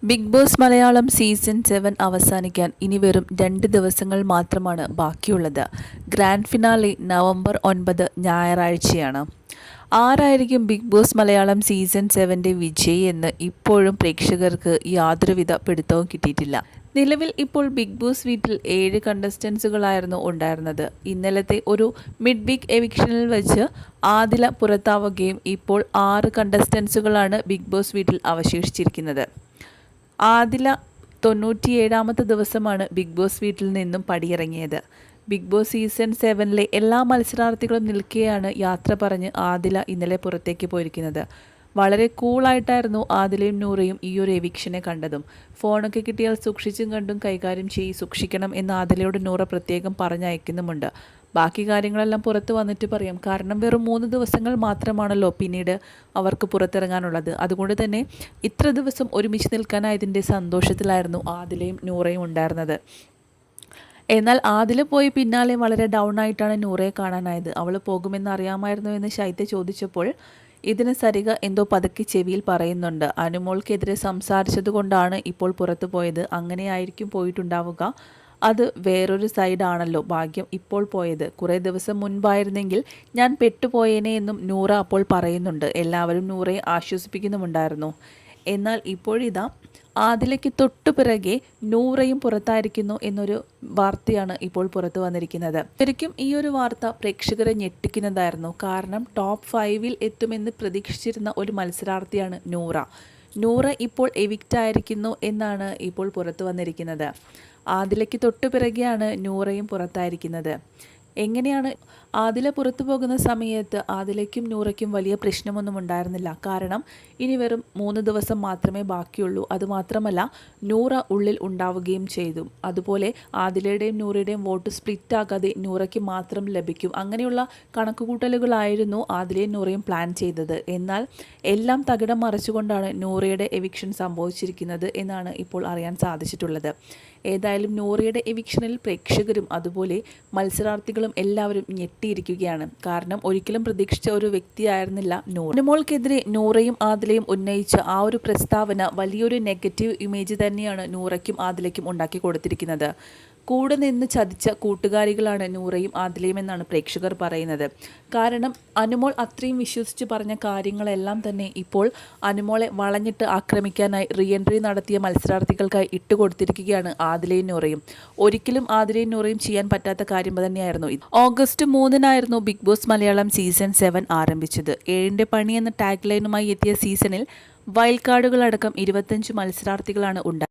Big boss Malayalam season 7 അവസാനിക്കാൻ ഇനി വെറും 2 ദിവസങ്ങൾ മാത്രമാണ് ബാക്കിയുള്ളത്. ഗ്രാൻഡ് ഫിനാലെ നവംബർ 9 ഞായറാഴ്ചയാണ്. ആരായിരിക്കും ബിഗ് ബോസ് മലയാളം സീസൺ 7 വിജയി എന്ന് ഇപ്പോഴും പ്രേക്ഷകർക്ക് യാതൊരുവിധ പിടുത്തവും കിട്ടിയിട്ടില്ല. നിലവിൽ ഇപ്പോൾ ബിഗ് ബോസ് വീട്ടിൽ 7 കണ്ടസ്റ്റൻസുകളായിരുന്നു ഉണ്ടായിരുന്നത്. ഇന്നലത്തെ ഒരു മിഡ് വീക്ക് എവിക്ഷനിൽ വെച്ച് ആദില പുറത്താവുകയും ഇപ്പോൾ 6 കണ്ടസ്റ്റൻസുകളാണ് ബിഗ് ബോസ് വീട്ടിൽ അവശേഷിച്ചിരിക്കുന്നത്. ആദില 97ാമത്തെ ദിവസമാണ് ബിഗ് ബോസ് വീട്ടിൽ നിന്നും പടിയിറങ്ങിയത്. ബിഗ് ബോസ് സീസൺ 7 എല്ലാ മത്സരാർത്ഥികളും നിൽക്കെയാണ് യാത്ര പറഞ്ഞ് ആദില ഇന്നലെ പുറത്തേക്ക് പോയിരിക്കുന്നത്. വളരെ കൂളായിട്ടായിരുന്നു ആദിലയും നൂറയും ഈ ഒരു എവിക്ഷനെ കണ്ടതും. ഫോണൊക്കെ കിട്ടിയാൽ സൂക്ഷിച്ചും കണ്ടും കൈകാര്യം സൂക്ഷിക്കണം എന്ന് ആദിലയോട് നൂറ പ്രത്യേകം പറഞ്ഞയക്കുന്നുമുണ്ട്. ബാക്കി കാര്യങ്ങളെല്ലാം പുറത്ത് വന്നിട്ട് പറയാം. കാരണം വെറും 3 ദിവസങ്ങൾ മാത്രമാണല്ലോ പിന്നീട് അവർക്ക് പുറത്തിറങ്ങാനുള്ളത്. അതുകൊണ്ട് തന്നെ ഇത്ര ദിവസം ഒരുമിച്ച് നിൽക്കാനായതിൻ്റെ സന്തോഷത്തിലായിരുന്നു ആദിലയും നൂറയും ഉണ്ടായിരുന്നത്. എന്നാൽ ആദില പോയി പിന്നാലെ വളരെ ഡൗൺ ആയിട്ടാണ് നൂറയെ കാണാനായത്. അവൾ പോകുമെന്ന് അറിയാമായിരുന്നു എന്ന് ശൈത്യ ചോദിച്ചപ്പോൾ ഇതിന് സരിക എന്തോ പതുക്കെ ചെവിയിൽ പറയുന്നുണ്ട്. അനുമോൾക്കെതിരെ സംസാരിച്ചത് കൊണ്ടാണ് ഇപ്പോൾ പുറത്തു പോയത്. അങ്ങനെയായിരിക്കും പോയിട്ടുണ്ടാവുക. അത് വേറൊരു സൈഡാണല്ലോ. ഭാഗ്യം ഇപ്പോൾ പോയത്. കുറേ ദിവസം മുൻപായിരുന്നെങ്കിൽ ഞാൻ പെട്ടുപോയേനെ എന്നും നൂറ അപ്പോൾ പറയുന്നുണ്ട്. എല്ലാവരും നൂറയെ ആശ്വസിപ്പിക്കുന്നുമുണ്ടായിരുന്നു. എന്നാൽ ഇപ്പോഴിതാ ആദിലയ്ക്ക് തൊട്ടു പിറകെ നൂറയും പുറത്തായിരിക്കുന്നു എന്നൊരു വാർത്തയാണ് ഇപ്പോൾ പുറത്തു വന്നിരിക്കുന്നത്. ശരിക്കും ഈ ഒരു വാർത്ത പ്രേക്ഷകരെ ഞെട്ടിക്കുന്നതായിരുന്നു. കാരണം ടോപ്പ് 5-ൽ എത്തുമെന്ന് പ്രതീക്ഷിച്ചിരുന്ന ഒരു മത്സരാർത്ഥിയാണ് നൂറ. നൂറ ഇപ്പോൾ എവിക്റ്റ് ആയിരിക്കുന്നു എന്നാണ് ഇപ്പോൾ പുറത്തു വന്നിരിക്കുന്നത്. ആദിലയ്ക്ക് തൊട്ടു പിറകെയാണ് നൂറയും പുറത്തായിരിക്കുന്നത്. എങ്ങനെയാണ് ആദില പുറത്തു പോകുന്ന സമയത്ത് ആദിലയ്ക്കും നൂറയ്ക്കും വലിയ പ്രശ്നമൊന്നും ഉണ്ടായിരുന്നില്ല. കാരണം ഇനി വെറും 3 ദിവസം മാത്രമേ ബാക്കിയുള്ളൂ. അതുമാത്രമല്ല നൂറ ഉള്ളിൽ ഉണ്ടാവുകയും ചെയ്തു. അതുപോലെ ആദിലയുടെയും നൂറയുടെയും വോട്ട് സ്പ്ലിറ്റ് ആകാതെ നൂറയ്ക്ക് മാത്രം ലഭിക്കും. അങ്ങനെയുള്ള കണക്കുകൂട്ടലുകളായിരുന്നു ആദിലയും നൂറയും പ്ലാൻ ചെയ്തത്. എന്നാൽ എല്ലാം തകിടം മറിച്ചുകൊണ്ടാണ് നൂറയുടെ എവിക്ഷൻ സംഭവിച്ചിരിക്കുന്നത് എന്നാണ് ഇപ്പോൾ അറിയാൻ സാധിച്ചിട്ടുള്ളത്. ഏതായാലും നൂറയുടെ എവിക്ഷനിൽ പ്രേക്ഷകരും അതുപോലെ മത്സരാർത്ഥികളും എല്ലാവരും ഞെട്ടിയിരിക്കുകയാണ്. കാരണം ഒരിക്കലും പ്രതീക്ഷിച്ച ഒരു വ്യക്തിയായിരുന്നില്ല നൂറ. അനുമോൾക്കെതിരെ നൂറയും ആദിലയും ഉന്നയിച്ച ആ ഒരു പ്രസ്താവന വലിയൊരു നെഗറ്റീവ് ഇമേജ് തന്നെയാണ് നൂറയ്ക്കും ആദിലയ്ക്കും ഉണ്ടാക്കി കൊടുത്തിരിക്കുന്നത്. കൂടെ നിന്ന് ചതിച്ച കൂട്ടുകാരികളാണ് നൂറയും ആദിലയും എന്നാണ് പ്രേക്ഷകർ പറയുന്നത്. കാരണം അനുമോൾ അത്രയും വിശ്വസിച്ച് പറഞ്ഞ കാര്യങ്ങളെല്ലാം തന്നെ ഇപ്പോൾ അനുമോളെ വളഞ്ഞിട്ട് ആക്രമിക്കാനായി റീ എൻട്രി നടത്തിയ മത്സരാർത്ഥികൾക്കായി ഇട്ടുകൊടുത്തിരിക്കുകയാണ് ആദിലയും നൂറയും. ഒരിക്കലും ആദിലയും നൂറയും ചെയ്യാൻ പറ്റാത്ത കാര്യം തന്നെയായിരുന്നു ഇത്. ഓഗസ്റ്റ് 3-നായിരുന്നു ബിഗ് ബോസ് മലയാളം സീസൺ 7 ആരംഭിച്ചത്. 7ന്റെ പണി എന്ന ടാഗ് ലൈനുമായി എത്തിയ സീസണിൽ വൈൽഡ് കാർഡുകളടക്കം 25 മത്സരാർത്ഥികളാണ് ഉണ്ടായത്.